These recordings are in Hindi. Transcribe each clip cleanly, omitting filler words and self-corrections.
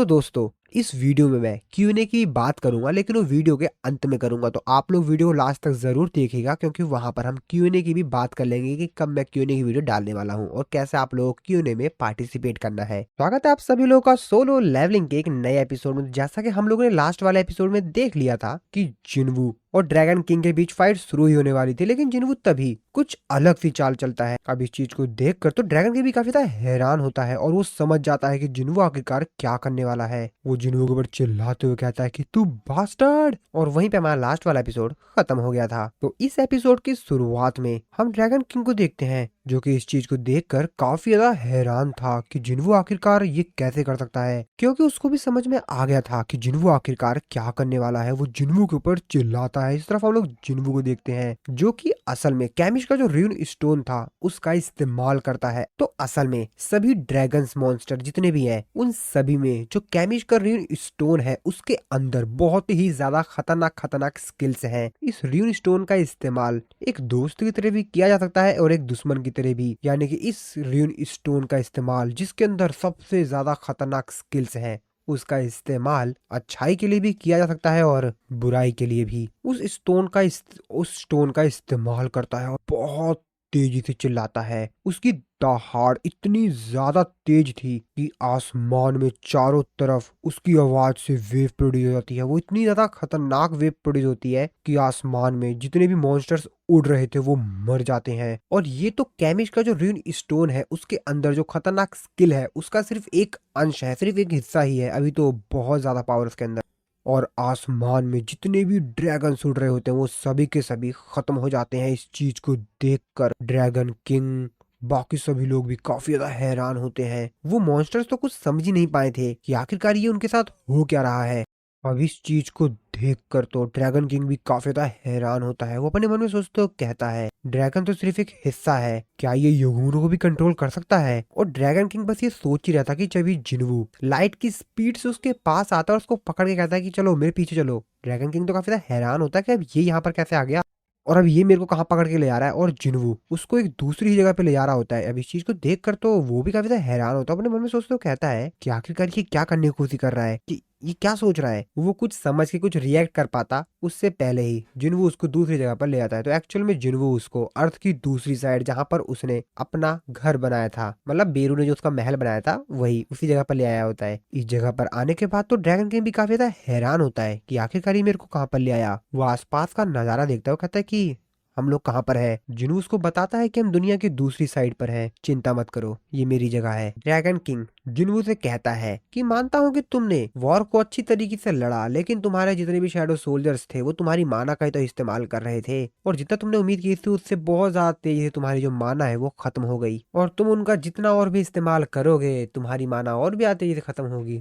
दोस्तों, इस वीडियो में मैं क्यूएनए की बात करूंगा, लेकिन वो वीडियो के अंत में करूंगा। तो आप लोग वीडियो को लास्ट तक जरूर देखिएगा, क्योंकि वहां पर हम क्यूएनए की भी बात कर लेंगे कि कब मैं क्यूएनए की वीडियो डालने वाला हूं और कैसे आप लोगों को क्यूएनए में पार्टिसिपेट करना है। स्वागत है आप सभी लोगों का सोलो लेवलिंग के एक नए एपिसोड में। जैसा कि हम लोगों ने लास्ट वाले एपिसोड में देख लिया था कि जिनवू और ड्रैगन किंग के बीच फाइट शुरू ही होने वाली थी, लेकिन जिनवू तभी कुछ अलग सी चाल चलता है। अब इस चीज को देखकर तो ड्रैगन किंग भी काफी ज्यादा हैरान होता है और वो समझ जाता है कि जिनवू आखिरकार क्या करने वाला है। वो जिनवू के ऊपर चिल्लाते हुए कहता है कि तू बास्टर्ड। और वहीं पे हमारा लास्ट वाला एपिसोड खत्म हो गया था। तो इस एपिसोड की शुरुआत में हम ड्रैगन किंग को देखते हैं, जो कि इस चीज को देखकर काफी ज्यादा हैरान था कि जिनवू आखिरकार ये कैसे कर सकता है, क्योंकि उसको भी समझ में आ गया था कि जिनवू आखिरकार क्या करने वाला है। वो जिनवू के ऊपर चिल्लाता है। इस तरफ हम लोग जिनवू को देखते हैं, जो कि असल में कैमिश का जो र्यून स्टोन था उसका इस्तेमाल करता है। तो असल में सभी ड्रैगन्स मॉन्स्टर जितने भी हैं, उन सभी में जो कैमिश का र्यून स्टोन है उसके अंदर बहुत ही ज्यादा खतरनाक स्किल्स हैं। इस र्यून स्टोन का इस्तेमाल एक दोस्त की तरह भी किया जा सकता है और एक दुश्मन की तरह भी, यानी कि इस र्यून स्टोन का इस्तेमाल जिसके अंदर सबसे ज्यादा खतरनाक स्किल्स हैं, उसका इस्तेमाल अच्छाई के लिए भी किया जा सकता है और बुराई के लिए भी। उस स्टोन का इस्तेमाल करता है और बहुत तेजी से चिल्लाता है। उसकी दहाड़ इतनी ज्यादा तेज थी कि आसमान में चारों तरफ उसकी आवाज से वेव प्रोड्यूस हो जाती है। वो इतनी ज्यादा खतरनाक वेव प्रोड्यूस होती है कि आसमान में जितने भी मॉन्स्टर्स उड़ रहे थे वो मर जाते हैं। और ये तो कैमिश का जो र्यून स्टोन है उसके अंदर जो खतरनाक स्किल है उसका सिर्फ एक अंश है, सिर्फ एक हिस्सा ही है। अभी तो बहुत ज्यादा पावर उसके अंदर। और आसमान में जितने भी ड्रैगन उड़ रहे होते हैं वो सभी के सभी खत्म हो जाते हैं। इस चीज को देखकर ड्रैगन किंग, बाकी सभी लोग भी काफी ज्यादा हैरान होते हैं। वो मॉन्स्टर्स तो कुछ समझ ही नहीं पाए थे कि आखिरकार ये उनके साथ हो क्या रहा है। अब इस चीज को देखकर तो ड्रैगन किंग भी काफी ज्यादा हैरान होता है। वो अपने मन में सोचते हुए कहता है, ड्रैगन तो सिर्फ एक हिस्सा है, क्या ये युगुनों को भी कंट्रोल कर सकता है? और ड्रैगन किंग बस ये सोच ही रहा था कि जब ये जिनवू लाइट की स्पीड से उसके पास आता है और उसको पकड़ के कहता है कि चलो मेरे पीछे चलो, ड्रैगन किंग तो काफी ज्यादा हैरान होता है कि अब ये यहाँ पर कैसे आ गया और अब ये मेरे को कहाँ पकड़ के ले जा रहा है। और जिनवू उसको एक दूसरी जगह पे ले जा रहा होता है। अब इस चीज को देखकर तो वो भी काफी ज्यादा हैरान होता है। अपने मन में सोचते हुए कहता है कि आखिरकार ये क्या करने की कोशिश कर रहा है, कि ये क्या सोच रहा है। वो कुछ समझ के कुछ रिएक्ट कर पाता उससे पहले ही जिनवू उसको दूसरी जगह पर ले जाता है। तो एक्चुअल में जिनवू उसको अर्थ की दूसरी साइड, जहाँ पर उसने अपना घर बनाया था, मतलब बेरू ने जो उसका महल बनाया था, वही उसी जगह पर ले आया होता है। इस जगह पर आने के बाद तो ड्रैगन किंग भी काफी ज्यादा हैरान होता है कि आखिरकार ये मेरे को कहाँ पर ले आया। वो आसपास का नजारा देखता है, कहता है कि हम लोग कहाँ पर है। जिनू उसको बताता है कि हम दुनिया की दूसरी साइड पर हैं, चिंता मत करो, ये मेरी जगह है। ड्रैगन किंग जिनवू से कहता है कि मानता हूँ कि तुमने वॉर को अच्छी तरीके से लड़ा, लेकिन तुम्हारे जितने भी शैडो सोल्जर्स थे वो तुम्हारी माना का ही तो इस्तेमाल कर रहे थे, और जितना तुमने उम्मीद की थी उससे बहुत ज्यादा तेजी से तुम्हारी जो माना है वो खत्म हो गई। और तुम उनका जितना और भी इस्तेमाल करोगे तुम्हारी माना और भी तेजी से खत्म होगी।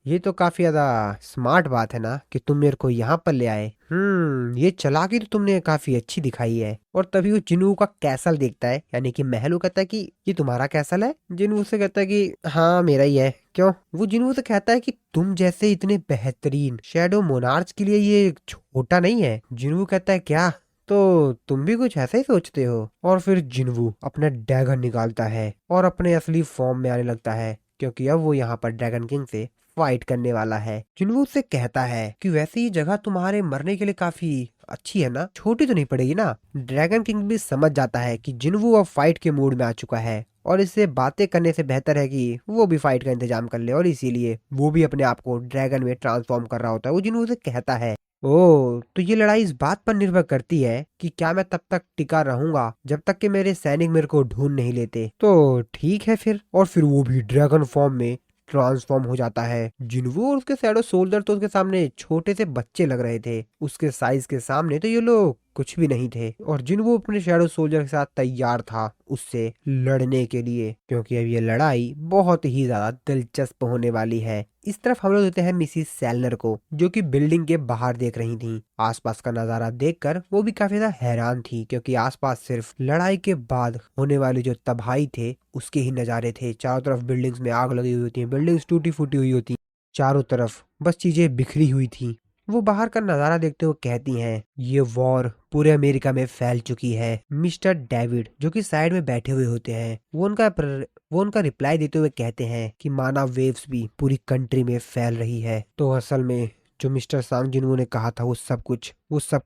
ये तो काफी ज्यादा स्मार्ट बात है ना कि तुम मेरे को यहाँ पर ले आए। ये चालाकी तो तुमने काफी अच्छी दिखाई है। और तभी वो जिनू का कैसल देखता है, यानी कि महल। वो कहता है कि ये तुम्हारा कैसल है? जिनू से कहता है कि हाँ मेरा ही है। क्यों? वो जिनू से कहता है कि तुम जैसे इतने बेहतरीन शैडो मोनार्च के लिए ये छोटा नहीं है। जिनू कहता है क्या, तो तुम भी कुछ ऐसा ही सोचते हो? और फिर जिनवू अपना डैगर निकालता है और अपने असली फॉर्म में आने लगता है, क्योंकि अब वो यहाँ पर ड्रैगन किंग से फाइट करने वाला है। जिनवू से कहता है कि वैसे ये जगह तुम्हारे मरने के लिए काफी अच्छी है ना, छोटी तो नहीं पड़ेगी ना। ड्रैगन किंग भी समझ जाता है कि जिनवू अब फाइट के मूड में आ चुका है और इससे बातें करने से बेहतर है कि वो भी फाइट का इंतजाम कर ले, और इसीलिए वो भी अपने आप को ड्रैगन में ट्रांसफॉर्म कर रहा होता है। वो जिनवू से कहता है, ओ तो ये लड़ाई इस बात पर निर्भर करती है कि क्या मैं तब तक टिका रहूंगा जब तक कि मेरे सैनिक मेरे को ढूंढ नहीं लेते। तो ठीक है फिर। और फिर वो भी ड्रैगन फॉर्म में ट्रांसफॉर्म हो जाता है। जिनवू और उसके शैडो सोल्जर तो उसके सामने छोटे से बच्चे लग रहे थे, उसके साइज के सामने तो ये लोग कुछ भी नहीं थे। और जिनवू अपने शैडो सोल्जर के साथ तैयार था उससे लड़ने के लिए, क्योंकि अब ये लड़ाई बहुत ही ज्यादा दिलचस्प होने वाली है। इस तरफ हम लोग देते हैं मिसिस सैलनर को, जो कि बिल्डिंग के बाहर देख रही थी। आसपास का नजारा देखकर वो भी काफी ज्यादा हैरान थी, क्योंकि आसपास सिर्फ लड़ाई के बाद होने वाली जो तबाही थे उसके ही नजारे थे। चारों तरफ बिल्डिंग्स में आग लगी हुई होती है, बिल्डिंग्स टूटी फूटी हुई होती, चारों तरफ बस चीजें बिखरी हुई थी। वो बाहर का नजारा देखते हुए कहती हैं, ये वॉर पूरे अमेरिका में फैल चुकी है। मिस्टर डेविड जो कि साइड में बैठे हुए होते हैं वो उनका रिप्लाई देते हुए कहते हैं कि माना वेव्स भी पूरी कंट्री में फैल रही है। तो असल में जो मिस्टर सांग जिनवो ने कहा था वो सब कुछ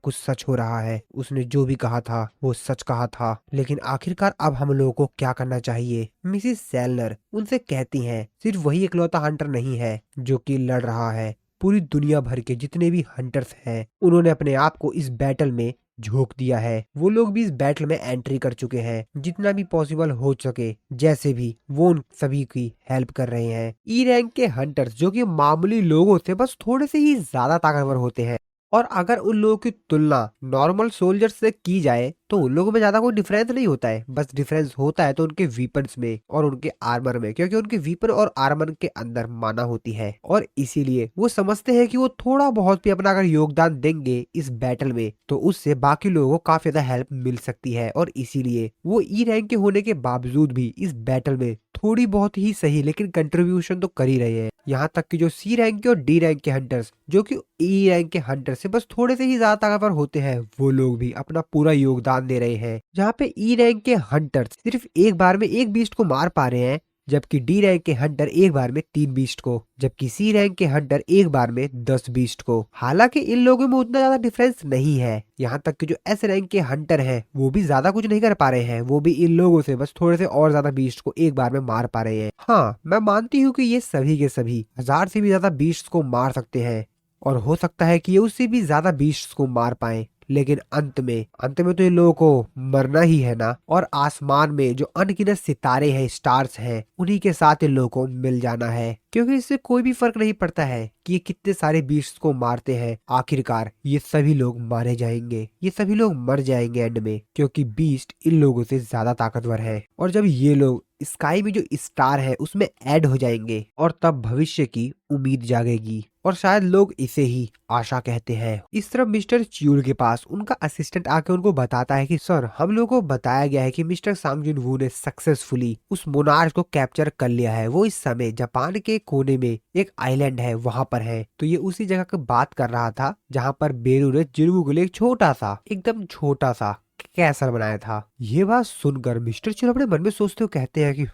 सच हो रहा है। उसने जो भी कहा था वो सच कहा था। लेकिन आखिरकार अब हम लोगों को क्या करना चाहिए? मिसिस सेलनर उनसे कहती हैं, सिर्फ वही इकलौता हंटर नहीं है जो कि लड़ रहा है। पूरी दुनिया भर के जितने भी हंटर्स हैं उन्होंने अपने आप को इस बैटल में झोंक दिया है। वो लोग भी इस बैटल में एंट्री कर चुके हैं। जितना भी पॉसिबल हो सके जैसे भी वो उन सभी की हेल्प कर रहे हैं। ई रैंक के हंटर्स जो कि मामूली लोगों से बस थोड़े से ही ज्यादा ताकतवर होते हैं, और अगर उन लोगों की तुलना नॉर्मल सोल्जर्स से की जाए तो उन लोगों में ज्यादा कोई डिफरेंस नहीं होता है। बस डिफरेंस होता है तो उनके वीपन्स में और उनके आर्मर में, क्योंकि उनके वीपन और आर्मर के अंदर माना होती है और इसीलिए वो समझते हैं कि वो थोड़ा बहुत भी अपना अगर योगदान देंगे इस बैटल में तो उससे बाकी लोगों को काफी ज्यादा हेल्प मिल सकती है। और इसीलिए वो ई रैंक के होने के बावजूद भी इस बैटल में थोड़ी बहुत ही सही लेकिन कंट्रीब्यूशन तो कर ही रहे हैं। यहाँ तक कि जो सी रैंक के और डी रैंक के हंटर्स जो कि ई रैंक के हंटर से बस थोड़े से ही ज्यादा ताकतवर होते हैं वो लोग भी अपना पूरा योगदान दे रहे हैं। जहाँ पे ई रैंक के हंटर्स सिर्फ एक बार में एक बीस्ट को मार पा रहे हैं, जबकि डी रैंक के हंटर एक बार में 3 बीस्ट को, जबकि सी रैंक के हंटर एक बार में 10 बीस्ट को। हालांकि इन लोगों में उतना ज्यादा डिफरेंस नहीं है। यहाँ तक कि जो एस रैंक के हंटर हैं वो भी ज्यादा कुछ नहीं कर पा रहे हैं। वो भी इन लोगों से बस थोड़े से और ज्यादा बीस्ट को एक बार में मार पा रहे हैं। हाँ, मैं मानती हूँ कि ये सभी के सभी 1000 से भी ज्यादा बीस्ट को मार सकते हैं और हो सकता है कि ये उससे भी ज्यादा बीस्ट को मार पाए, लेकिन अंत में तो इन लोगों को मरना ही है ना। और आसमान में जो अनगिनत सितारे हैं, स्टार्स हैं, उन्हीं के साथ इन लोगों को मिल जाना है, क्योंकि इससे कोई भी फर्क नहीं पड़ता है कि ये कितने सारे बीस्ट को मारते हैं। आखिरकार ये सभी लोग मारे जाएंगे, ये सभी लोग मर जाएंगे एंड में, क्योंकि बीस्ट इन लोगों से ज्यादा ताकतवर है। और जब ये लोग स्काई में जो स्टार है उसमें ऐड हो जाएंगे और तब भविष्य की उम्मीद जागेगी और शायद लोग इसे ही आशा कहते हैं। इस तरफ मिस्टर च्यूल के पास उनका असिस्टेंट आके उनको बताता है कि सर, हम लोगों को बताया गया है कि मिस्टर सांग जुन वू ने सक्सेसफुली उस मोनार्च को कैप्चर कर लिया है। वो इस समय जापान के कोने में एक आइलैंड है वहां पर है। तो ये उसी जगह की बात कर रहा था जहाँ पर बेरू ने जिनवू के लिए एक छोटा सा, एकदम छोटा सा कैसल बनाया था। ये बात सुनकर मिस्टर चिल अपने मन में सोचते हुए कहते हैं कि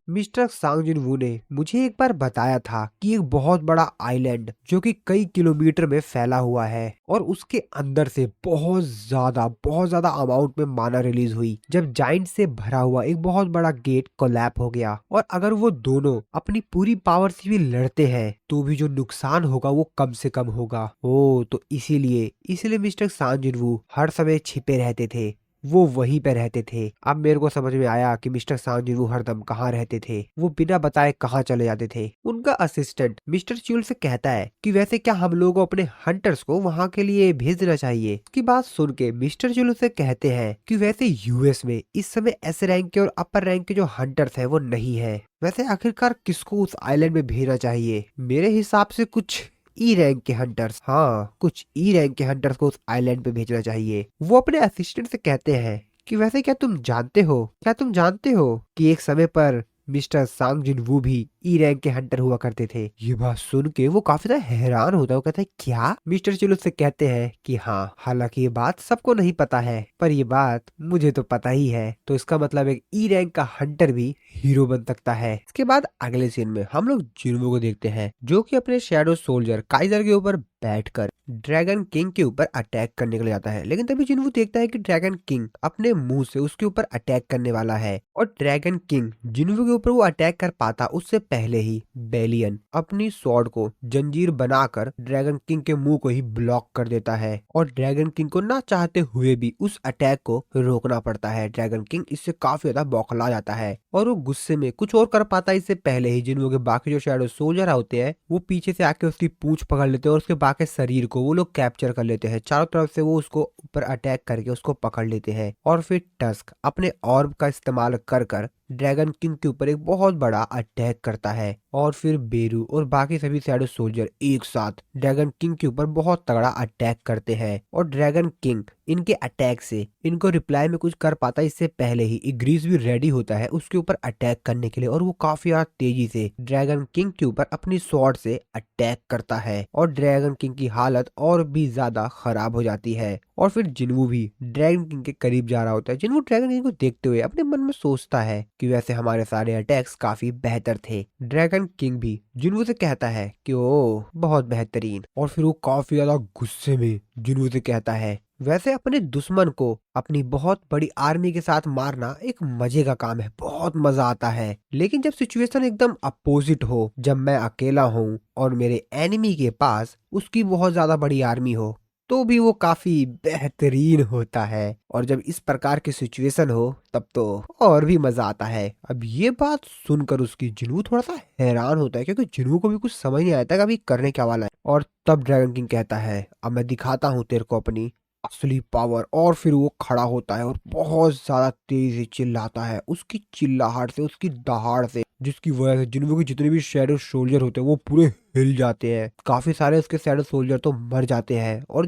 मिस्टर सांग जिन वू ने मुझे एक बार बताया था कि एक बहुत बड़ा आइलैंड जो कि कई किलोमीटर में फैला हुआ है और उसके अंदर से बहुत ज्यादा अमाउंट में माना रिलीज हुई जब जाइंट से भरा हुआ एक बहुत बड़ा गेट कोलैप हो गया। और अगर वो दोनों अपनी पूरी पावर से भी लड़ते हैं तो भी जो नुकसान होगा वो कम से कम होगा। तो इसीलिए मिस्टर सांग जिन वू हर समय छिपे रहते थे, वो वहीं पे रहते थे। अब मेरे को समझ में आया कि मिस्टर सांग जिन वू हरदम कहाँ रहते थे। वो बिना बताए कहाँ चले जाते थे। उनका असिस्टेंट मिस्टर च्यूल से कहता है कि वैसे क्या हम लोगों को अपने हंटर्स को वहाँ के लिए भेज देना चाहिए। की बात सुन के मिस्टर च्यूल से कहते हैं कि वैसे यूएस में इस समय एस रैंक के और अपर रैंक के जो हंटर्स है वो नहीं है। वैसे आखिरकार किसको उस आइलैंड में भेजना चाहिए? मेरे हिसाब से कुछ ई रैंक के हंटर्स, हाँ, कुछ ई रैंक के हंटर्स को उस आइलैंड पे भेजना चाहिए। वो अपने असिस्टेंट से कहते हैं कि वैसे क्या तुम जानते हो कि एक समय पर मिस्टर सांग जिन वू भी ई रैंक के हंटर हुआ करते थे। ये बात सुन के वो काफी ज्यादा हैरान होता है। वो कहता है क्या? मिस्टर चिल उससे कहते हैं कि हाँ, हालांकि ये बात सबको नहीं पता है पर ये बात मुझे तो पता ही है। तो इसका मतलब एक ई रैंक का हंटर भी हीरो बन सकता है। इसके बाद अगले सीन में हम लोग जिनवू को देखते हैं जो कि अपने शैडो सोल्जर काइजर के ऊपर बैठकर ड्रैगन किंग के ऊपर अटैक करने के लिए जाता है। लेकिन तभी जिनवू देखता है कि ड्रैगन किंग अपने मुंह से उसके ऊपर अटैक करने वाला है और ड्रैगन किंग जिनवू के ऊपर वो अटैक कर पाता उससे पहले ही बेलियन अपनी स्वॉर्ड को जंजीर बनाकर ड्रैगन किंग के मुंह को ही ब्लॉक कर देता है और ड्रैगन किंग को ना चाहते हुए भी उस अटैक को रोकना पड़ता है। ड्रैगन किंग इससे काफी ज्यादा बौखला जाता है और वो गुस्से में कुछ और कर पाता है इससे पहले ही जिनवू के बाकी जो शैडो सोल्जर होते हैं वो पीछे से आके उसकी पूंछ पकड़ लेते हैं और उसके बाकी शरीर को वो लोग कैप्चर कर लेते हैं। चारों तरफ से वो उसको ऊपर अटैक करके उसको पकड़ लेते हैं और फिर टस्क अपने ऑर्ब का इस्तेमाल कर कर ड्रैगन किंग के ऊपर एक बहुत बड़ा अटैक करता है और फिर बेरू और बाकी सभी शैडो सोल्जर एक साथ ड्रैगन किंग के ऊपर बहुत तगड़ा अटैक करते हैं और ड्रैगन किंग इनके अटैक से इनको रिप्लाई में कुछ कर पाता इससे पहले ही इग्रीस भी रेडी होता है उसके ऊपर अटैक करने के लिए और वो काफी ज्यादा तेजी से ड्रैगन किंग के ऊपर अपनी स्वॉर्ड से अटैक करता है और ड्रैगन किंग की हालत और भी ज्यादा खराब हो जाती है। और फिर जिन्वू भी ड्रैगन किंग के करीब जा रहा होता है। जिन्वू ड्रैगन किंग को देखते हुए अपने मन में सोचता है कि वैसे हमारे सारे अटैक्स काफी बेहतर थे। ड्रैगन किंग भी जिन्वू से कहता है कि ओ बहुत बेहतरीन। और फिर वो काफी ज्यादा गुस्से में जिन्वू से कहता है वैसे अपने दुश्मन को अपनी बहुत बड़ी आर्मी के साथ मारना एक मजे का काम है, बहुत मजा आता है। लेकिन जब सिचुएशन एकदम अपोजिट हो, जब मैं अकेला हूँ और मेरे एनिमी के पास उसकी बहुत ज्यादा बड़ी आर्मी हो, तो भी वो काफी बेहतरीन होता है। और जब इस प्रकार की सिचुएशन हो तब तो और भी मजा आता है। अब ये बात सुनकर उसकी जिन्वू थोड़ा सा हैरान होता है क्योंकि जिन्वू को भी कुछ समझ नहीं आता कि अभी करने क्या वाला है। और तब ड्रैगन किंग कहता है अब मैं दिखाता हूँ तेरे को अपनी असली पावर। और फिर वो खड़ा होता है और बहुत ज्यादा तेज से चिल्लाता है। उसकी चिल्लाहट से उसकी दहाड़ से जिसकी वजह से जिन्वू के जितने भी शैडो सोल्जर होते हैं वो पूरे हिल जाते हैं। काफी सारे उसके शैडो सोल्जर तो मर जाते हैं और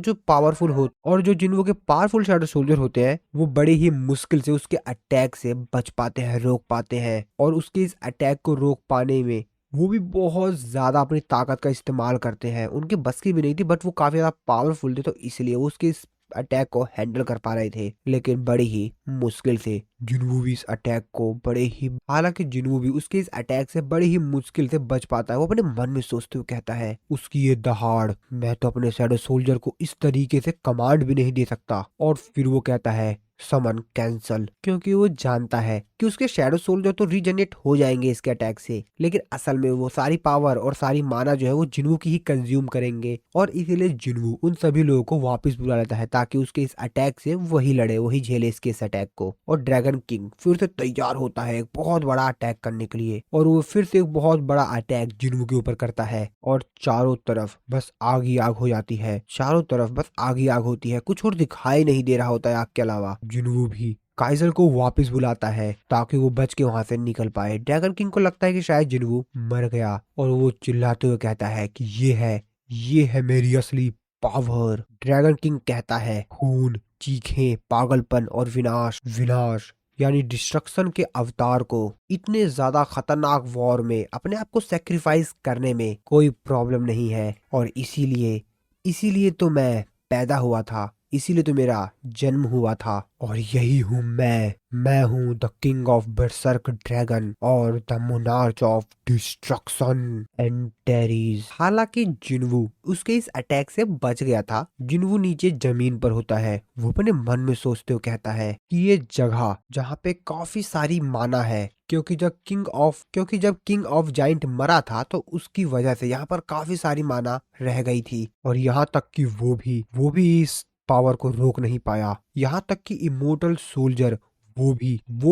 जो जिन्वू के पावरफुल शैडो सोल्जर होते हैं वो बड़े ही मुश्किल से उसके अटैक से बच पाते हैं, रोक पाते हैं। और उसके इस अटैक को रोक पाने में वो भी बहुत ज्यादा अपनी ताकत का इस्तेमाल करते हैं। उनके बस की भी नहीं थी बट वो काफी ज्यादा पावरफुल थे तो इसलिए वो उसके इस अटैक को हैंडल कर पा रहे थे, लेकिन बड़ी ही मुश्किल से। जिन्वू भी इस अटैक को बड़े ही हालांकि जिन्वू भी उसके इस अटैक से बड़ी ही मुश्किल से बच पाता है। वो अपने मन में सोचते हुए कहता है उसकी ये दहाड़, मैं तो अपने शैडो सोल्जर को इस तरीके से कमांड भी नहीं दे सकता। और फिर वो कहता है समन कैंसल, क्योंकि वो जानता है कि उसके शैडो सोल्जर तो रीजनरेट हो जाएंगे इसके अटैक से, लेकिन असल में वो सारी पावर और सारी माना जो है वो जिन्वू की ही कंज्यूम करेंगे। और इसीलिए जिन्वू उन सभी लोगों को वापस बुला लेता है ताकि उसके इस अटैक से वही लड़े, वही झेले इसके इस अटैक को। और ड्रैगन किंग फिर से तैयार होता है एक बहुत बड़ा अटैक करने के लिए और वो फिर से एक बहुत बड़ा अटैक जिन्वू के ऊपर करता है। और चारों तरफ बस आग ही आग हो जाती है, चारों तरफ बस आग ही आग होती है, कुछ और दिखाई नहीं दे रहा होता है आग के अलावा। जिन्वू भी काइजल को वापस बुलाता है ताकि वो बच के वहां से निकल पाए। ड्रैगन किंग को लगता है कि शायद जिन्वू मर गया और वो चिल्लाते हुए कहता है कि ये है मेरी असली पावर। ड्रैगन किंग कहता है खून, चीखें, पागलपन और विनाश। विनाश यानी डिस्ट्रक्शन के अवतार को इतने ज्यादा खतरनाक वॉर में अपने आप को सेक्रीफाइस करने में कोई प्रॉब्लम नहीं है। और इसीलिए तो मैं पैदा हुआ था, इसीलिए तो मेरा जन्म हुआ था। और यही हूँ मैं हूँ the king of berserk dragon और the monarch of destruction and terries. हालांकि जिन्वू उसके इस अटैक से बच गया था। जिन्वू नीचे जमीन पर होता है, वो अपने मन में सोचते हुए कहता है कि ये जगह जहाँ पे काफी सारी माना है, क्योंकि जब किंग ऑफ जाइंट मरा था तो उसकी वजह से यहाँ पर काफी सारी माना रह गई थी। और यहाँ तक कि वो भी इस पावर को रोक नहीं पाया। यहाँ तक कि इमोर्टल सोल्जर वो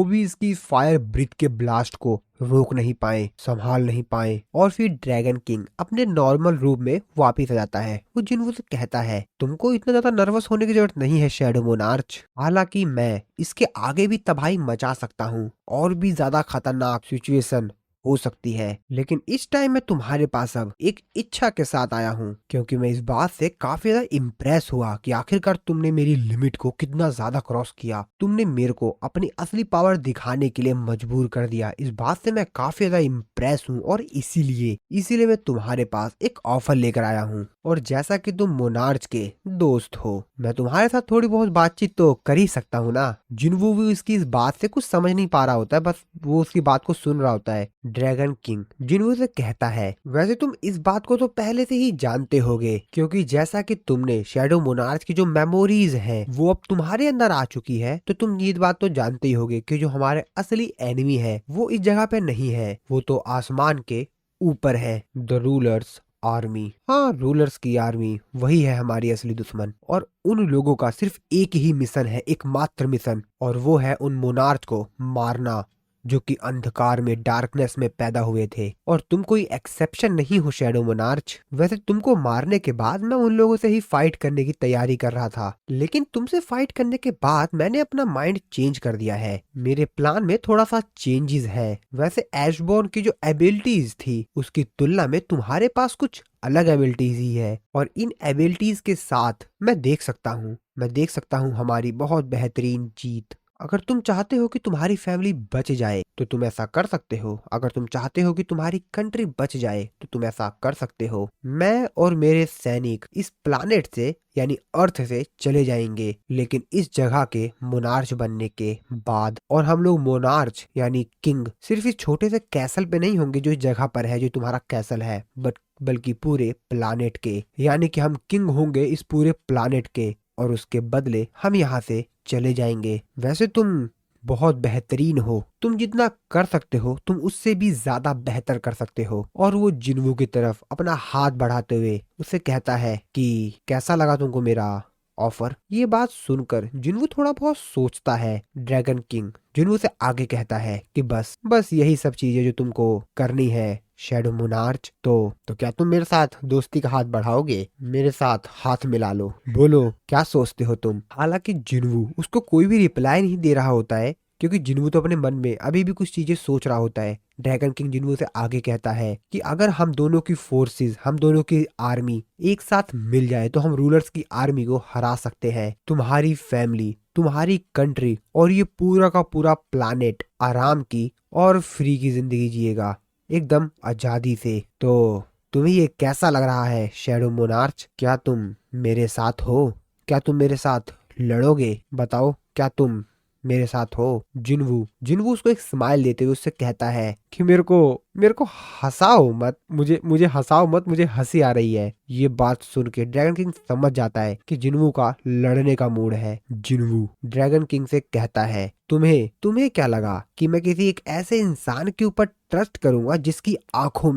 भी इसकी फायर ब्रीथ के ब्लास्ट को रोक नहीं पाए, संभाल नहीं पाए। और फिर ड्रैगन किंग अपने नॉर्मल रूप में वापिस आ जाता है। वो जिन्वू से कहता है तुमको इतना ज्यादा नर्वस होने की जरूरत नहीं है शैडो मोनार्च, हालांकि मैं इसके आगे भी तबाही मचा सकता हूँ और भी ज्यादा खतरनाक सिचुएशन हो सकती है, लेकिन इस टाइम मैं तुम्हारे पास अब एक इच्छा के साथ आया हूँ, क्योंकि मैं इस बात से काफी ज्यादा इम्प्रेस हुआ कि आखिरकार तुमने मेरी लिमिट को कितना ज्यादा क्रॉस किया। तुमने मेरे को अपनी असली पावर दिखाने के लिए मजबूर कर दिया। इस बात से मैं काफी ज्यादा इम्प्रेस हूँ और इसीलिए मैं तुम्हारे पास एक ऑफर लेकर आया हूँ। और जैसा कि तुम मोनार्च के दोस्त हो, मैं तुम्हारे साथ थोड़ी बहुत बातचीत तो कर ही सकता हूँ ना। जिन्वू भी उसकी इस बात से कुछ समझ नहीं पा रहा होता है, बस वो उसकी बात को सुन रहा होता है। ड्रैगन किंग जिन्वू से कहता है वैसे तुम इस बात को तो पहले से ही जानते होगे, क्योंकि जैसा कि तुमने शैडो मोनार्च की जो मेमोरीज हैं वो अब तुम्हारे अंदर आ चुकी है, तो तुम ये बात तो जानते ही होगे कि जो हमारे असली एनिमी है वो इस जगह पे नहीं है, वो तो आसमान के ऊपर है। द रूलर्स आर्मी, हाँ रूलर्स की आर्मी वही है हमारी असली दुश्मन। और उन लोगों का सिर्फ एक ही मिशन है, एकमात्र मिशन, और वो है उन मोनार्च को मारना। जो कि अंधकार में, डार्कनेस में पैदा हुए थे, और तुम कोई एक्सेप्शन नहीं हो शैडो मोनार्च। वैसे तुमको मारने के बाद मैं उन लोगों से ही फाइट करने की तैयारी कर रहा था, लेकिन तुमसे फाइट करने के बाद मैंने अपना माइंड चेंज कर दिया है। मेरे प्लान में थोड़ा सा चेंजेस है। वैसे ऐशबॉर्न की जो एबिलिटीज थी उसकी तुलना में तुम्हारे पास कुछ अलग एबिलिटीज ही है, और इन एबिलिटीज के साथ मैं देख सकता हूँ हमारी बहुत बेहतरीन जीत। अगर तुम चाहते हो कि तुम्हारी फैमिली बच जाए तो तुम ऐसा कर सकते हो। अगर तुम चाहते हो कि तुम्हारी कंट्री बच जाए तो तुम ऐसा कर सकते हो। मैं और मेरे सैनिक इस प्लानेट से यानी अर्थ से चले जाएंगे, लेकिन इस जगह के मोनार्च बनने के बाद। और हम लोग मोनार्च यानी किंग सिर्फ इस छोटे से कैसल पे नहीं होंगे जो इस जगह पर है, जो तुम्हारा कैसल है, बल्कि पूरे प्लानेट के। यानी कि हम किंग होंगे इस पूरे प्लानेट के, और उसके बदले हम यहाँ से चले जाएंगे। वैसे तुम बहुत बेहतरीन हो, तुम जितना कर सकते हो तुम उससे भी ज्यादा बेहतर कर सकते हो। और वो जिन्वू की तरफ अपना हाथ बढ़ाते हुए उससे कहता है कि कैसा लगा तुमको मेरा ऑफर। ये बात सुनकर जिन्वू थोड़ा बहुत सोचता है। ड्रैगन किंग जिन्वू से आगे कहता है कि बस बस यही सब चीजें जो तुमको करनी है शैडो मोनार्च। तो क्या तुम मेरे साथ दोस्ती का हाथ बढ़ाओगे? मेरे साथ हाथ मिला लो, बोलो क्या सोचते हो तुम। हालांकि जिन्वू उसको कोई भी रिप्लाई नहीं दे रहा होता है, क्योंकि जिन्वू तो अपने मन में अभी भी कुछ चीजें सोच रहा होता है। ड्रैगन किंग जिन्वू से आगे कहता है कि अगर हम दोनों की फोर्सेस, हम दोनों की आर्मी एक साथ मिल जाए तो हम रूलर्स की आर्मी को हरा सकते हैं। तुम्हारी फैमिली, तुम्हारी कंट्री और ये पूरा का पूरा प्लानेट आराम की और फ्री की जिंदगी जिएगा, एकदम आजादी से। तो तुम्हें ये कैसा लग रहा है शैडो मोनार्च? क्या तुम मेरे साथ हो? क्या तुम मेरे साथ लड़ोगे? बताओ, क्या तुम मेरे साथ हो? जिन्वू जिन्वू उसको एक स्माइल देते हुए उससे कहता है कि मेरे को हंसाओ मत, मुझे मुझे हंसाओ मत, मुझे हंसी आ रही है। ये बात सुन के ड्रैगन किंग समझ जाता है कि जिन्वू का लड़ने का मूड है। जिन्वू ड्रैगन किंग से कहता है तुम्हें तुम्हें क्या लगा कि मैं किसी एक ऐसे इंसान के ऊपर ट्रस्ट करूंगा जिसकी आंखों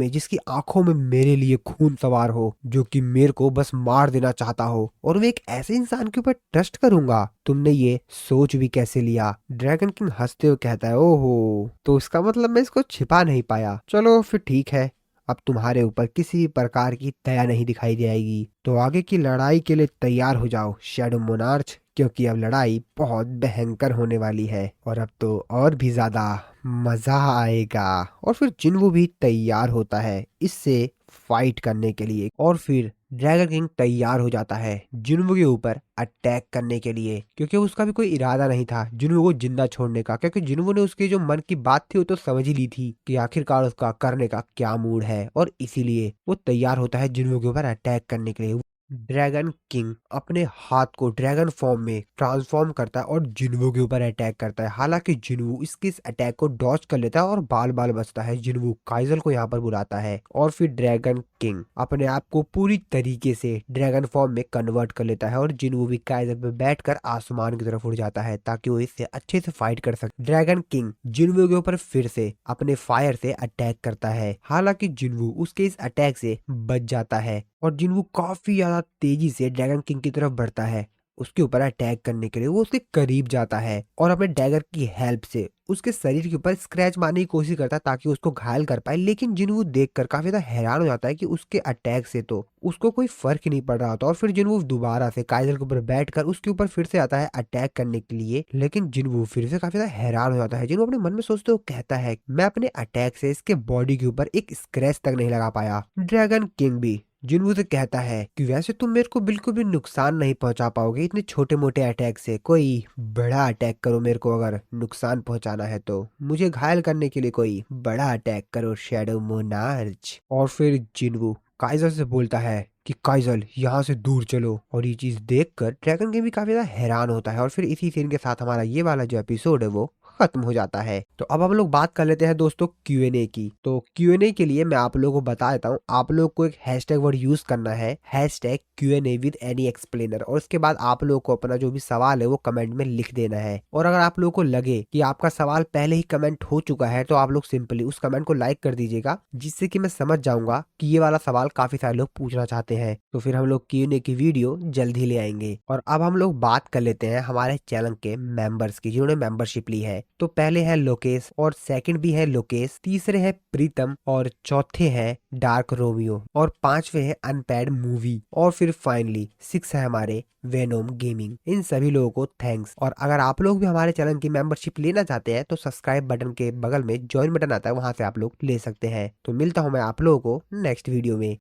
में मेरे लिए खून सवार हो, जो कि मेरे को बस मार देना चाहता हो, और मैं एक ऐसे इंसान के ऊपर ट्रस्ट करूंगा? तुमने ये सोच भी कैसे लिया? ड्रैगन किंग हंसते हुए कहता है ओहो, तो इसका मतलब मैं इसको छिपा नहीं पाया। चलो फिर ठीक है, अब तुम्हारे ऊपर किसी भी प्रकार की दया नहीं दिखाई जाएगी। तो आगे की लड़ाई के लिए तैयार हो जाओ शैडो मोनार्च, क्योंकि अब लड़ाई बहुत भयंकर होने वाली है, और अब तो और भी ज्यादा मजा आएगा। और फिर जिन्वू भी तैयार होता है इससे फाइट करने के लिए, और फिर ड्रैगन किंग तैयार हो जाता है जिन्वू के ऊपर अटैक करने के लिए, क्योंकि उसका भी कोई इरादा नहीं था जिन्वू को जिंदा छोड़ने का, क्योंकि जिन्वू ने उसके जो मन की बात थी वो तो समझ ही ली थी कि आखिरकार उसका करने का क्या मूड है, और इसीलिए वो तैयार होता है जिन्वू के ऊपर अटैक करने के लिए। ड्रैगन किंग अपने हाथ को ड्रैगन फॉर्म में ट्रांसफॉर्म करता है और जिन्वू के ऊपर अटैक करता है। हालांकि जिन्वू इसके इस अटैक को डॉज कर लेता है और बाल बाल बचता है। जिन्वू काइजल को यहाँ पर बुलाता है, और फिर ड्रैगन किंग अपने आप को पूरी तरीके से ड्रैगन फॉर्म में कन्वर्ट कर लेता है, और जिन्वू भी काइजल पे बैठकर आसमान की तरफ उड़ जाता है ताकि वो इससे अच्छे से फाइट कर सके। ड्रैगन किंग जिन्वू के ऊपर फिर से अपने फायर से अटैक करता है। हालांकि जिन्वू उसके इस अटैक से बच जाता है, और जिन्वू काफी ज्यादा तेजी से ड्रैगन किंग की तरफ बढ़ता है उसके ऊपर अटैक करने के लिए। वो उसके करीब जाता है और अपने डैगर की हेल्प से उसके शरीर के ऊपर स्क्रैच मारने की कोशिश करता है ताकि उसको घायल कर पाए। लेकिन जिन्वू देखकर काफी ज्यादा हैरान हो जाता है कि उसके अटैक से तो उसको कोई फर्क ही नहीं पड़ रहा होता। और फिर जिन्वू दोबारा से काइजल के ऊपर बैठकर उसके ऊपर फिर से आता है अटैक करने के लिए, लेकिन जिन्वू फिर से काफी ज्यादा हैरान हो जाता है। जिन्वू अपने मन में सोचते हुए कहता है मैं अपने अटैक से इसके बॉडी के ऊपर एक स्क्रैच तक नहीं लगा पाया। ड्रैगन किंग भी जिन्वू से कहता है कि वैसे तुम मेरे को बिल्कुल भी नुकसान नहीं पहुंचा पाओगे इतने छोटे मोटे अटैक से, कोई बड़ा अटैक करो मेरे को अगर नुकसान पहुंचाना है तो, मुझे घायल करने के लिए कोई बड़ा अटैक करो शैडो मोनार्च। और फिर जिन्वू काइजल से बोलता है कि काइजल यहाँ से दूर चलो, और ये चीज देखकर ड्रैगन किंग भी काफी ज्यादा हैरान होता है। और फिर इसी सीन के साथ हमारा ये वाला जो एपिसोड है वो खत्म हो जाता है। तो अब हम लोग बात कर लेते हैं दोस्तों Q&A की। तो Q&A के लिए मैं आप लोगों को बता देता हूँ, आप लोग को एक हैशटैग वर्ड यूज करना है, hashtag Q&A with any explainer, और उसके बाद आप लोग को अपना जो भी सवाल है वो कमेंट में लिख देना है। और अगर आप लोग को लगे कि आपका सवाल पहले ही कमेंट हो चुका है तो आप लोग सिंपली उस कमेंट को लाइक कर दीजिएगा, जिससे कि मैं समझ जाऊंगा कि ये वाला सवाल काफी सारे लोग पूछना चाहते हैं। तो फिर हम लोग Q&A की वीडियो जल्द ही ले आएंगे। और अब हम लोग बात कर लेते हैं हमारे चैनल के मेंबर्स की जिन्होंने मेंबरशिप ली है। तो पहले है लोकेश और सेकंड भी है लोकेश, तीसरे है प्रीतम और चौथे है डार्क रोमियो और पांचवे है अनपैड मूवी और फिर फाइनली 6 है हमारे वेनोम गेमिंग। इन सभी लोगों को थैंक्स। और अगर आप लोग भी हमारे चैनल की मेंबरशिप लेना चाहते हैं तो सब्सक्राइब बटन के बगल में ज्वाइन बटन आता है, वहां से आप लोग ले सकते हैं। तो मिलता हूं मैं आप लोगों को नेक्स्ट वीडियो में।